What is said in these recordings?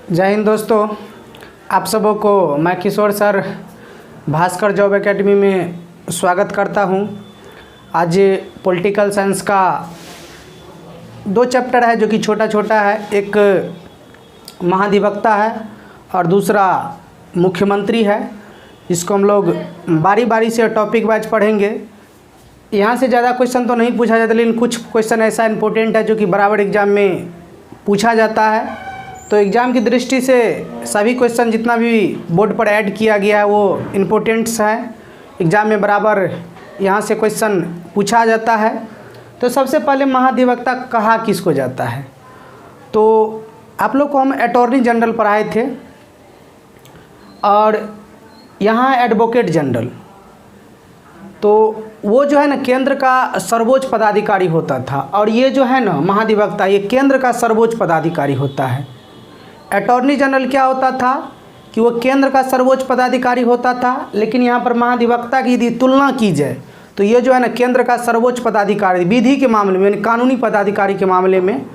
जय हिंद दोस्तों, आप सबों को मैं किशोर सर भास्कर जॉब एकेडमी में स्वागत करता हूं। आज पॉलिटिकल साइंस का 2 चैप्टर है जो कि छोटा छोटा है। एक महाधिवक्ता है और दूसरा मुख्यमंत्री है। इसको हम लोग बारी बारी से टॉपिक वाइज पढ़ेंगे। यहाँ से ज़्यादा क्वेश्चन तो नहीं पूछा जाता, लेकिन कुछ क्वेश्चन ऐसा इम्पोर्टेंट है जो कि बराबर एग्ज़ाम में पूछा जाता है। तो एग्ज़ाम की दृष्टि से सभी क्वेश्चन जितना भी बोर्ड पर ऐड किया गया है वो इम्पोर्टेंट्स है। एग्ज़ाम में बराबर यहाँ से क्वेश्चन पूछा जाता है। तो सबसे पहले महाधिवक्ता कहा किसको जाता है? तो आप लोग को हम अटॉर्नी जनरल पढ़ाए थे और यहाँ एडवोकेट जनरल। तो वो जो है ना केंद्र का सर्वोच्च पदाधिकारी होता था, और ये जो है ना महाधिवक्ता ये केंद्र का सर्वोच्च पदाधिकारी होता है। अटॉर्नी जनरल क्या होता था कि वो केंद्र का सर्वोच्च पदाधिकारी होता था, लेकिन यहाँ पर महाधिवक्ता की यदि तुलना की जाए तो ये जो है ना केंद्र का सर्वोच्च पदाधिकारी विधि के मामले में, कानूनी पदाधिकारी के मामले में।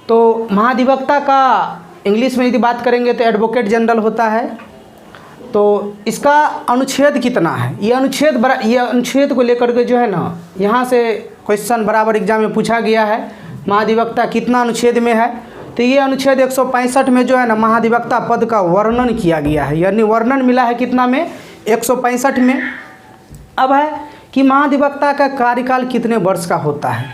तो महाधिवक्ता का इंग्लिश में यदि बात करेंगे तो एडवोकेट जनरल होता है। तो इसका अनुच्छेद कितना है? ये अनुच्छेद को लेकर के जो है ना यहाँ से क्वेश्चन बराबर एग्जाम में पूछा गया है। महाधिवक्ता कितना अनुच्छेद में है? तो ये अनुच्छेद 165 में जो है ना महाधिवक्ता पद का वर्णन किया गया है, यानी वर्णन मिला है कितना में? 165 में। अब है कि महाधिवक्ता का कार्यकाल कितने वर्ष का होता है?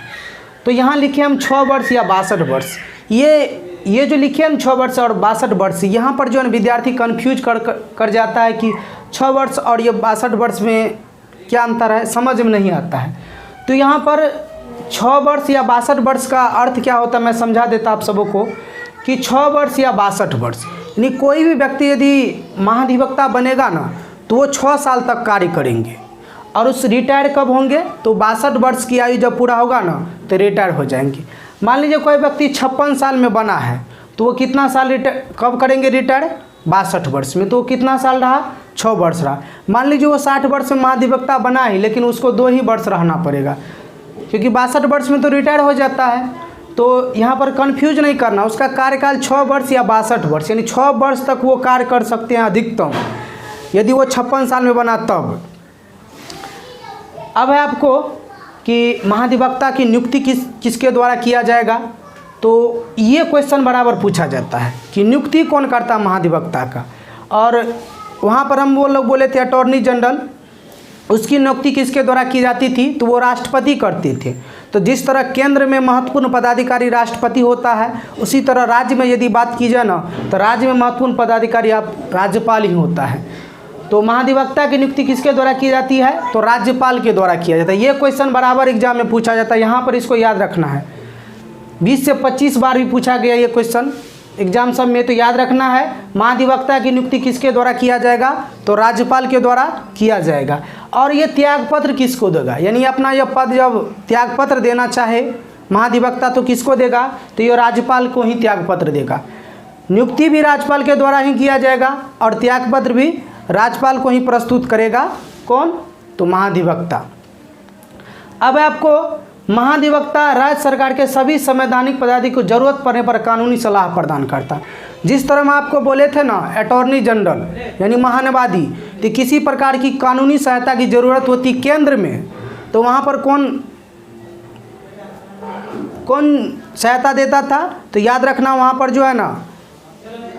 तो यहाँ लिखे हम 6 वर्ष या 62 वर्ष। ये जो लिखे हम 6 वर्ष और 62 वर्ष, यहाँ पर जो है विद्यार्थी कन्फ्यूज कर जाता है कि 6 वर्ष और ये 62 वर्ष में क्या अंतर है, समझ में नहीं आता है। तो यहाँ पर 6 वर्ष या 62 वर्ष का अर्थ क्या होता है मैं समझा देता आप सबों को कि 6 वर्ष या 62 वर्ष, यानी कोई भी व्यक्ति यदि महाधिवक्ता बनेगा ना तो वो 6 साल तक कार्य करेंगे, और उस रिटायर कब होंगे? तो 62 वर्ष की आयु जब पूरा होगा ना तो रिटायर हो जाएंगे। मान लीजिए कोई व्यक्ति 56 साल में बना है तो वो कितना साल कब करेंगे रिटायर? 62 वर्ष में। तो वो कितना साल रहा? 6 वर्ष रहा। मान लीजिए वो 60 वर्ष में महाधिवक्ता बना ही, लेकिन उसको 2 ही वर्ष रहना पड़ेगा, क्योंकि 62 वर्ष में तो रिटायर हो जाता है। तो यहाँ पर कंफ्यूज नहीं करना, उसका कार्यकाल 6 वर्ष या 62 वर्ष, यानी 6 वर्ष तक वो कार्य कर सकते हैं अधिकतम, यदि वो 56 साल में बना तब। अब है आपको कि महाधिवक्ता की नियुक्ति किसके द्वारा किया जाएगा? तो ये क्वेश्चन बराबर पूछा जाता है कि नियुक्ति कौन करता है महाधिवक्ता का। और वहाँ पर हम वो लोग बोले थे अटॉर्नी जनरल, उसकी नियुक्ति किसके द्वारा की जाती थी? तो वो राष्ट्रपति करते थे। तो जिस तरह केंद्र में महत्वपूर्ण पदाधिकारी राष्ट्रपति होता है, उसी तरह राज्य में यदि बात की जाए ना तो राज्य में महत्वपूर्ण पदाधिकारी आप राज्यपाल ही होता है। तो महाधिवक्ता की नियुक्ति किसके द्वारा की जाती है? तो राज्यपाल के द्वारा किया जाता है। ये क्वेश्चन बराबर एग्जाम में पूछा जाता है, यहाँ पर इसको याद रखना है। 20 से 25 बार भी पूछा गया ये क्वेश्चन एग्जाम सब में, तो याद रखना है महाधिवक्ता की नियुक्ति किसके द्वारा किया जाएगा? तो राज्यपाल के द्वारा किया जाएगा। और ये त्यागपत्र किसको देगा? यानी अपना यह पद जब त्यागपत्र देना चाहे महाधिवक्ता तो किसको देगा? तो ये राज्यपाल को ही त्यागपत्र देगा। नियुक्ति भी राज्यपाल के द्वारा ही किया जाएगा और त्यागपत्र भी राज्यपाल को ही प्रस्तुत करेगा। कौन? तो महाधिवक्ता। अब आपको महाधिवक्ता राज्य सरकार के सभी संवैधानिक पदाधिकारी को जरूरत पड़ने पर कानूनी सलाह प्रदान करता। जिस तरह हम आपको बोले थे ना अटॉर्नी जनरल यानी महान्यायवादी, तो किसी प्रकार की कानूनी सहायता की जरूरत होती केंद्र में, तो वहाँ पर कौन सहायता देता था? तो याद रखना वहाँ पर जो है ना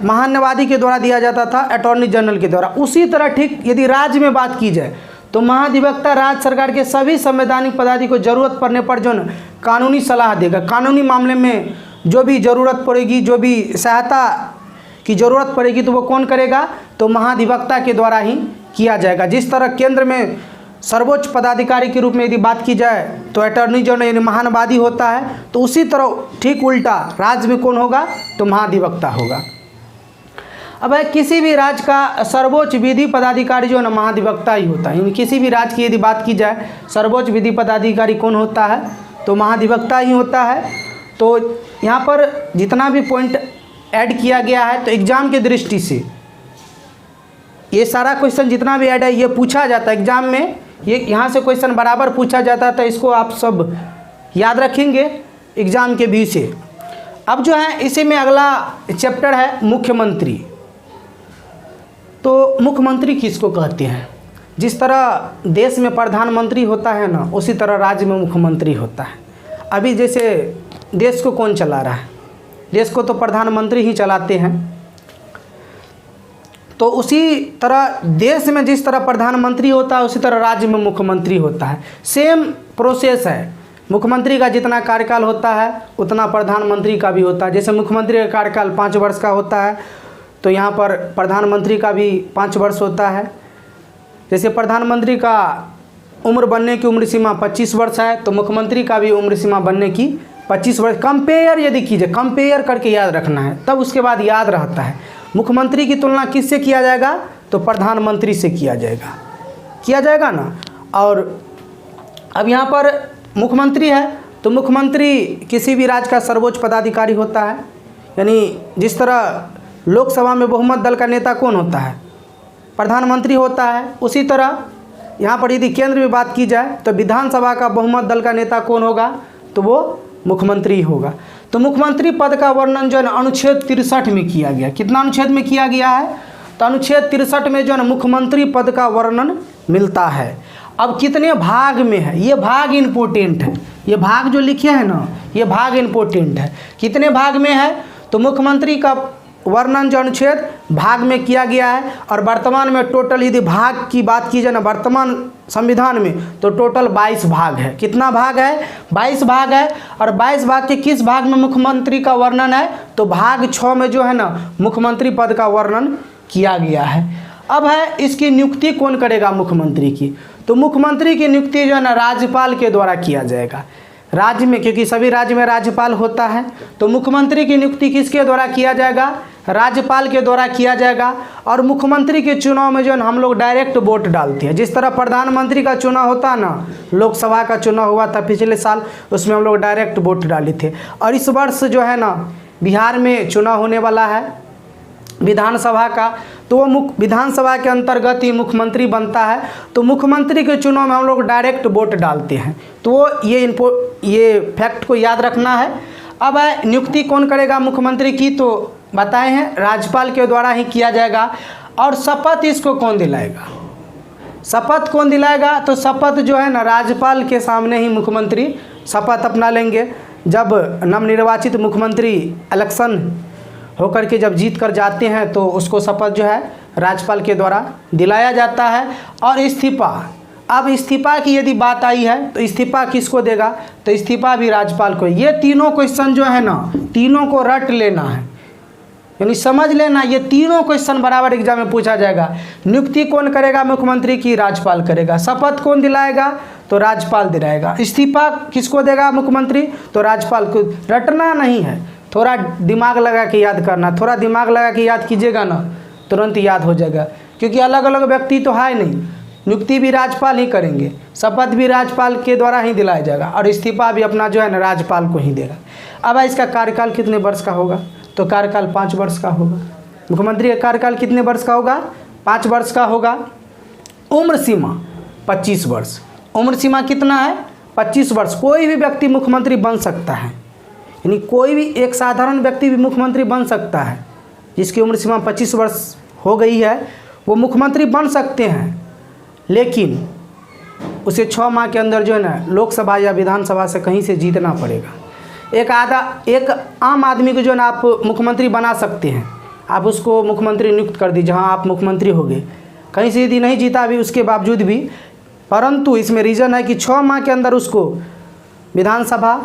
महान्यायवादी के द्वारा दिया जाता था, अटॉर्नी जनरल के द्वारा। उसी तरह ठीक यदि राज्य में बात की जाए तो महाधिवक्ता राज्य सरकार के सभी संवैधानिक पदाधिकारी को जरूरत पड़ने पर जो न कानूनी सलाह देगा। कानूनी मामले में जो भी ज़रूरत पड़ेगी, जो भी सहायता की ज़रूरत पड़ेगी, तो वो कौन करेगा? तो महाधिवक्ता के द्वारा ही किया जाएगा। जिस तरह केंद्र में सर्वोच्च पदाधिकारी के रूप में यदि बात की जाए तो अटॉर्नी जनरल यानी महान्यायवादी होता है, तो उसी तरह ठीक उल्टा राज्य में कौन होगा? तो महाधिवक्ता होगा। अब है किसी भी राज्य का सर्वोच्च विधि पदाधिकारी जो है ना महाधिवक्ता ही होता है। यानी किसी भी राज्य की यदि बात की जाए सर्वोच्च विधि पदाधिकारी कौन होता है? तो महाधिवक्ता ही होता है। तो यहाँ पर जितना भी पॉइंट ऐड किया गया है तो एग्जाम की दृष्टि से ये सारा क्वेश्चन जितना भी ऐड है ये पूछा जाता है एग्जाम में। ये यहाँ से क्वेश्चन बराबर पूछा जाता है, तो इसको आप सब याद रखेंगे एग्जाम के व्यू से। अब जो है इसी में अगला चैप्टर है मुख्यमंत्री। तो मुख्यमंत्री किसको कहते हैं? जिस तरह देश में प्रधानमंत्री होता है ना, उसी तरह राज्य में मुख्यमंत्री होता है। अभी जैसे देश को कौन चला रहा है? देश को तो प्रधानमंत्री ही चलाते हैं। तो उसी तरह देश में जिस तरह प्रधानमंत्री होता है, उसी तरह राज्य में मुख्यमंत्री होता है। सेम प्रोसेस है। मुख्यमंत्री का जितना कार्यकाल होता है उतना प्रधानमंत्री का भी होता है। जैसे मुख्यमंत्री का कार्यकाल 5 वर्ष का होता है, तो यहाँ पर प्रधानमंत्री का भी 5 वर्ष होता है। जैसे प्रधानमंत्री का उम्र बनने की उम्र सीमा 25 वर्ष है, तो मुख्यमंत्री का भी उम्र सीमा बनने की 25 वर्ष। कंपेयर यदि कीजिए, कंपेयर करके याद रखना है, तब उसके बाद याद रहता है। मुख्यमंत्री की तुलना किससे किया जाएगा? तो प्रधानमंत्री से किया जाएगा ना। और अब यहाँ पर मुख्यमंत्री है, तो मुख्यमंत्री किसी भी राज्य का सर्वोच्च पदाधिकारी होता है। यानी जिस तरह लोकसभा में बहुमत दल का नेता कौन होता है? प्रधानमंत्री होता है। उसी तरह यहाँ पर यदि केंद्र में बात की जाए तो विधानसभा का बहुमत दल का नेता कौन होगा? तो वो मुख्यमंत्री होगा। तो मुख्यमंत्री पद का वर्णन जो है अनुच्छेद 63 में किया गया। कितना अनुच्छेद में किया गया है? तो अनुच्छेद 63 में जो है मुख्यमंत्री पद का वर्णन मिलता है। अब कितने भाग में है? ये भाग इम्पोर्टेंट है। ये भाग जो लिखे हैं ना, ये भाग इम्पोर्टेंट है। कितने भाग में है? तो मुख्यमंत्री का वर्णन जो अनुच्छेद भाग में किया गया है। और वर्तमान में टोटल यदि भाग की बात की जाए ना, वर्तमान संविधान में, तो टोटल 22 भाग है। कितना भाग है? 22 भाग है। और 22 भाग के किस भाग में मुख्यमंत्री का वर्णन है? तो भाग 6 में जो है ना मुख्यमंत्री पद का वर्णन किया गया है। अब है इसकी नियुक्ति कौन करेगा मुख्यमंत्री की? तो मुख्यमंत्री की नियुक्ति जो है ना राज्यपाल के द्वारा किया जाएगा। राज्य में, क्योंकि सभी राज्य में राज्यपाल होता है, तो मुख्यमंत्री की नियुक्ति किसके द्वारा किया जाएगा? राज्यपाल के द्वारा किया जाएगा। और मुख्यमंत्री के चुनाव में जो है हम लोग डायरेक्ट वोट डालते हैं। जिस तरह प्रधानमंत्री का चुनाव होता है ना, लोकसभा का चुनाव हुआ था पिछले साल, उसमें हम लोग डायरेक्ट वोट डाले थे। और इस वर्ष जो है ना बिहार में चुनाव होने वाला है विधानसभा का, तो वो विधानसभा के अंतर्गत ही मुख्यमंत्री बनता है। तो मुख्यमंत्री के चुनाव में हम लोग डायरेक्ट वोट डालते हैं। तो ये फैक्ट को याद रखना है। अब है नियुक्ति कौन करेगा मुख्यमंत्री की? तो बताए हैं राज्यपाल के द्वारा ही किया जाएगा। और शपथ इसको कौन दिलाएगा? शपथ कौन दिलाएगा? तो शपथ जो है ना राज्यपाल के सामने ही मुख्यमंत्री शपथ अपना लेंगे। जब नवनिर्वाचित मुख्यमंत्री इलेक्शन होकर के जब जीत कर जाते हैं, तो उसको शपथ जो है राज्यपाल के द्वारा दिलाया जाता है। और इस्तीफा, अब इस्तीफा की यदि बात आई है तो इस्तीफा किसको देगा? तो इस्तीफा भी राज्यपाल को। ये तीनों क्वेश्चन जो है ना, तीनों को रट लेना है, यानी समझ लेना। ये तीनों क्वेश्चन बराबर एग्जाम में पूछा जाएगा। नियुक्ति कौन करेगा मुख्यमंत्री की? राज्यपाल करेगा। शपथ कौन दिलाएगा? तो राज्यपाल दिलाएगा। इस्तीफा किसको देगा मुख्यमंत्री? तो राज्यपाल को। रटना नहीं है, थोड़ा दिमाग लगा के याद करना। थोड़ा दिमाग लगा के याद कीजिएगा ना, तुरंत याद हो जाएगा। क्योंकि अलग अलग व्यक्ति तो है नहीं, नियुक्ति भी राज्यपाल ही करेंगे, शपथ भी राज्यपाल के द्वारा ही दिलाया जाएगा, और इस्तीफा भी अपना जो है ना राज्यपाल को ही देगा। अब इसका कार्यकाल कितने वर्ष का होगा? तो कार्यकाल 5 वर्ष का होगा। मुख्यमंत्री का कार्यकाल कितने वर्ष का होगा? 5 वर्ष का होगा। उम्र सीमा 25 वर्ष। उम्र सीमा कितना है? 25 वर्ष। कोई भी व्यक्ति मुख्यमंत्री बन सकता है, यानी कोई भी एक साधारण व्यक्ति भी मुख्यमंत्री बन सकता है। जिसकी उम्र सीमा 25 वर्ष हो गई है वो मुख्यमंत्री बन सकते हैं, लेकिन उसे 6 माह के अंदर जो है ना लोकसभा या विधानसभा से कहीं से जीतना पड़ेगा। एक आम आदमी को जो है ना आप मुख्यमंत्री बना सकते हैं, आप उसको मुख्यमंत्री नियुक्त कर दीजिए, हाँ आप मुख्यमंत्री हो गए। कहीं से यदि नहीं जीता भी उसके बावजूद भी, परंतु इसमें रीज़न है कि 6 माह के अंदर उसको विधानसभा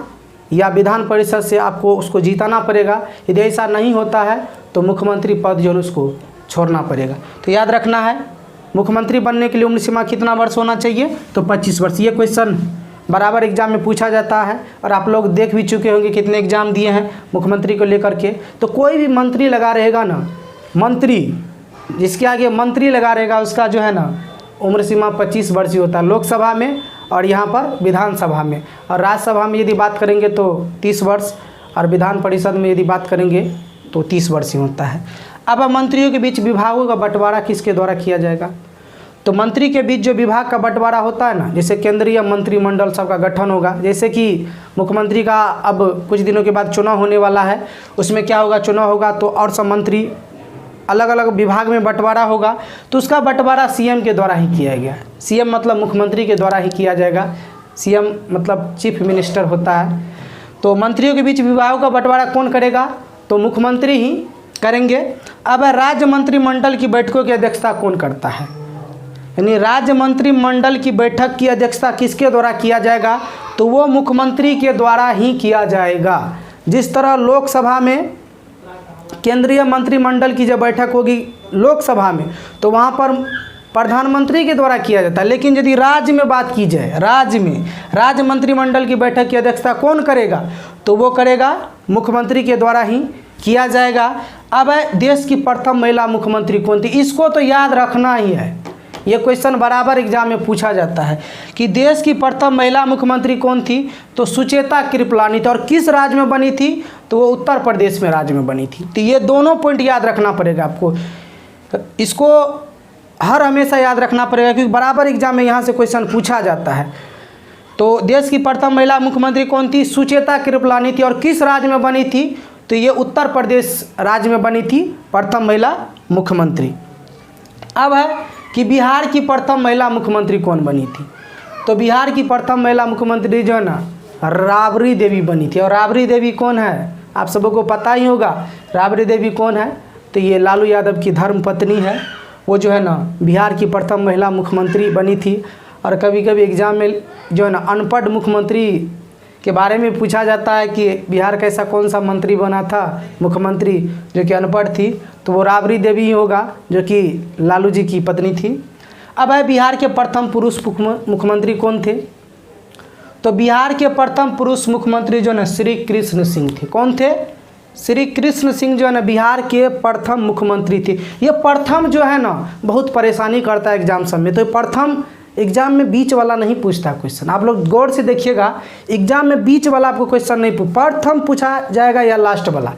या विधान परिषद से आपको उसको जीताना पड़ेगा। यदि ऐसा नहीं होता है तो मुख्यमंत्री पद जो है उसको छोड़ना पड़ेगा। तो याद रखना है, मुख्यमंत्री बनने के लिए उम्र सीमा कितना वर्ष होना चाहिए? तो 25 वर्ष। ये क्वेश्चन बराबर एग्जाम में पूछा जाता है, और आप लोग देख भी चुके होंगे कितने एग्जाम दिए हैं मुख्यमंत्री को लेकर के। तो कोई भी मंत्री लगा रहेगा ना, मंत्री जिसके आगे मंत्री लगा रहेगा उसका जो है ना उम्र सीमा 25 वर्ष ही होता है, लोकसभा में और यहाँ पर विधानसभा में। और राज्यसभा में यदि बात करेंगे तो 30 वर्ष, और विधान परिषद में यदि बात करेंगे तो 30 वर्ष ही होता है। अब मंत्रियों के बीच विभागों का बंटवारा किसके द्वारा किया जाएगा? तो मंत्री के बीच जो विभाग का बंटवारा होता है ना, जैसे केंद्रीय मंत्रिमंडल सब का गठन होगा, जैसे कि मुख्यमंत्री का अब कुछ दिनों के बाद चुनाव होने वाला है, उसमें क्या होगा, चुनाव होगा तो और सब मंत्री अलग अलग विभाग में बंटवारा होगा, तो उसका बंटवारा सीएम के द्वारा ही किया गया। सीएम मतलब मुख्यमंत्री के द्वारा ही किया जाएगा। सीएम मतलब चीफ मिनिस्टर होता है। तो मंत्रियों के बीच विभागों का बंटवारा कौन करेगा, तो मुख्यमंत्री ही करेंगे। अब राज्य मंत्रिमंडल की बैठकों की अध्यक्षता कौन करता है, यानी राज्य मंत्रिमंडल की बैठक की अध्यक्षता किसके द्वारा किया जाएगा, तो वो मुख्यमंत्री के द्वारा ही किया जाएगा। जिस तरह लोकसभा में केंद्रीय मंत्रिमंडल की जब बैठक होगी लोकसभा में, तो वहाँ पर प्रधानमंत्री के द्वारा किया जाता है। लेकिन यदि राज्य में बात की जाए, राज्य में राज्य मंत्रिमंडल की बैठक की अध्यक्षता कौन करेगा, तो वो करेगा मुख्यमंत्री के द्वारा ही किया जाएगा। अब देश की प्रथम महिला मुख्यमंत्री कौन थी, इसको तो याद रखना ही है। ये क्वेश्चन बराबर एग्जाम में पूछा जाता है कि देश की प्रथम महिला मुख्यमंत्री कौन थी, तो सुचेता कृपलानी थी। और किस राज्य में बनी थी, तो वो उत्तर प्रदेश में राज्य में बनी थी। तो ये दोनों पॉइंट याद रखना पड़ेगा आपको, इसको हर हमेशा याद रखना पड़ेगा क्योंकि बराबर एग्जाम में यहाँ से क्वेश्चन पूछा जाता है। तो देश की प्रथम महिला मुख्यमंत्री कौन थी, सुचेता कृपलानी थी। और किस राज्य में बनी थी, तो ये उत्तर प्रदेश राज्य में बनी थी प्रथम महिला मुख्यमंत्री। अब है कि बिहार की प्रथम महिला मुख्यमंत्री कौन बनी थी, तो बिहार की प्रथम महिला मुख्यमंत्री जो है ना राबड़ी देवी बनी थी। और राबड़ी देवी कौन है, आप सबको पता ही होगा राबड़ी देवी कौन है, तो ये लालू यादव की धर्मपत्नी है। वो जो है ना बिहार की प्रथम महिला मुख्यमंत्री बनी थी। और कभी कभी एग्जाम में जो है ना अनपढ़ मुख्यमंत्री के बारे में पूछा जाता है कि बिहार का ऐसा कौन सा मंत्री बना था मुख्यमंत्री जो कि अनपढ़ थी, तो वो राबड़ी देवी ही होगा जो कि लालू जी की पत्नी थी। अब है बिहार के प्रथम पुरुष मुख्यमंत्री कौन थे, तो बिहार के प्रथम पुरुष मुख्यमंत्री जो है श्री कृष्ण सिंह थे। कौन थे, श्री कृष्ण सिंह जो है ना बिहार के प्रथम मुख्यमंत्री थे। ये प्रथम जो है ना बहुत परेशानी करता है एग्जाम सब में, तो प्रथम एग्जाम में बीच वाला नहीं पूछता क्वेश्चन। आप लोग गौर से देखिएगा, एग्जाम में बीच वाला आपको क्वेश्चन नहीं प्रथम पूछा जाएगा या लास्ट वाला,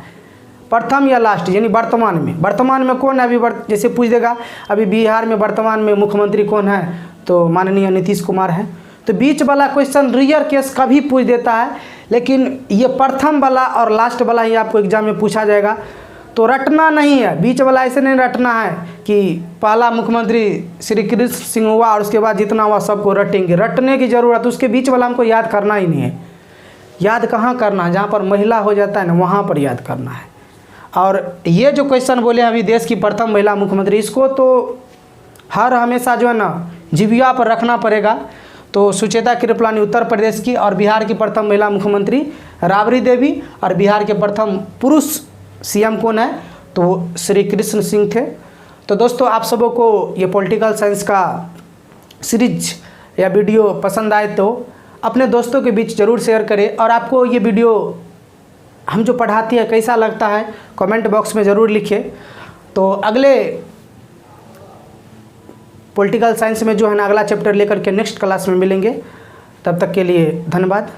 प्रथम या लास्ट, यानी वर्तमान में कौन है। अभी जैसे पूछ देगा अभी बिहार में वर्तमान में मुख्यमंत्री कौन है, तो माननीय नीतीश कुमार हैं। तो बीच वाला क्वेश्चन रियर केस कभी पूछ देता है, लेकिन ये प्रथम वाला और लास्ट वाला ही आपको एग्जाम में पूछा जाएगा। तो रटना नहीं है, बीच वाला ऐसे नहीं रटना है कि पहला मुख्यमंत्री श्री कृष्ण सिंह हुआ और उसके बाद जितना हुआ सबको रटेंगे। रटने की ज़रूरत, उसके बीच वाला हमको याद करना ही नहीं है। याद कहाँ करना है, जहाँ पर महिला हो जाता है ना वहाँ पर याद करना है। और ये जो क्वेश्चन बोले अभी देश की प्रथम महिला मुख्यमंत्री, इसको तो हर हमेशा जो है ना जीविया पर रखना पड़ेगा। तो सुचेता कृपलानी उत्तर प्रदेश की, और बिहार की प्रथम महिला मुख्यमंत्री राबड़ी देवी, और बिहार के प्रथम पुरुष सीएम कौन है, तो श्री कृष्ण सिंह थे। तो दोस्तों आप सबों को ये पॉलिटिकल साइंस का सीरीज या वीडियो पसंद आए तो अपने दोस्तों के बीच ज़रूर शेयर करें। और आपको ये वीडियो हम जो पढ़ाती है कैसा लगता है कमेंट बॉक्स में ज़रूर लिखिए। तो अगले पॉलिटिकल साइंस में जो है ना अगला चैप्टर लेकर के नेक्स्ट क्लास में मिलेंगे। तब तक के लिए धन्यवाद।